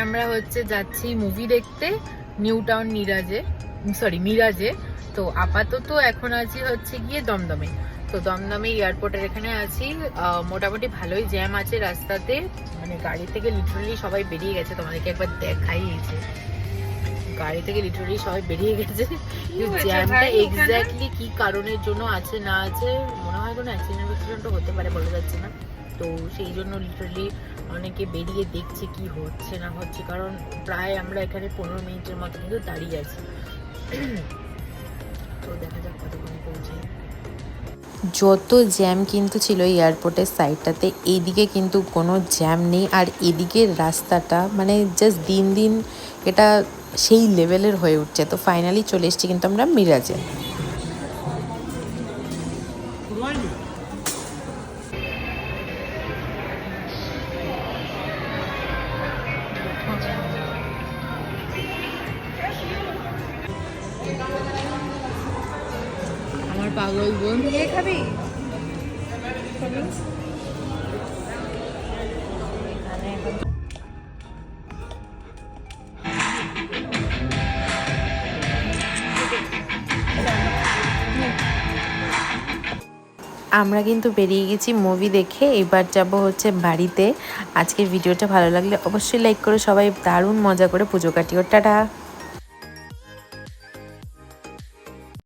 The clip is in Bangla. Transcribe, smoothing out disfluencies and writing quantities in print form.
আমরা হচ্ছে যাচ্ছি মুভি দেখতে নিউ টাউন মিরাজে। তো আপাতত এখন আছি হচ্ছে গিয়ে দমদমে। তো দমদমে এয়ারপোর্টের এখানে আছি। মোটামুটি ভালোই জ্যাম আছে রাস্তাতে, মানে গাড়ি থেকে লিটারালি সবাই বেরিয়ে গেছে। তোমাদেরকে একবার দেখাইছে, গাড়ি থেকে লিটারালি সবাই বেরিয়ে গেছে। জ্যামটা এক্স্যাক্টলি কি কারণের জন্য আছে না আছে, মনে হয় কোনো অ্যাক্সিডেন্ট হতে পারে, বলা যাচ্ছে না। তো সেই জন্য লিটারালি অনেকে বেরিয়ে দেখছে কি হচ্ছে না হচ্ছে, কারণ প্রায় আমরা এখানে 15 মিনিটের মতো কিন্তু দাঁড়িয়ে আছি। তো দেখা যাক কতক্ষণ পৌঁছে। যত জ্যাম কিন্তু ছিল এয়ারপোর্টের সাইডটাতে, এইদিকে কিন্তু কোনো জ্যাম নেই। আর এদিকের রাস্তাটা মানে জাস্ট দিন দিন এটা সেই লেভেলের হয়ে উঠছে। তো ফাইনালি চলে এসেছি কিন্তু আমরা মিরাজে। আমার পাগল বোন খাবি। আমরা কিন্তু বেরিয়ে গেছি মুভি দেখে, এবার যাব হচ্ছে বাড়িতে। আজকের ভিডিওটা ভালো লাগলে অবশ্যই লাইক করো সবাই, দারুণ মজা করে পুজো কাটিও। টাটা।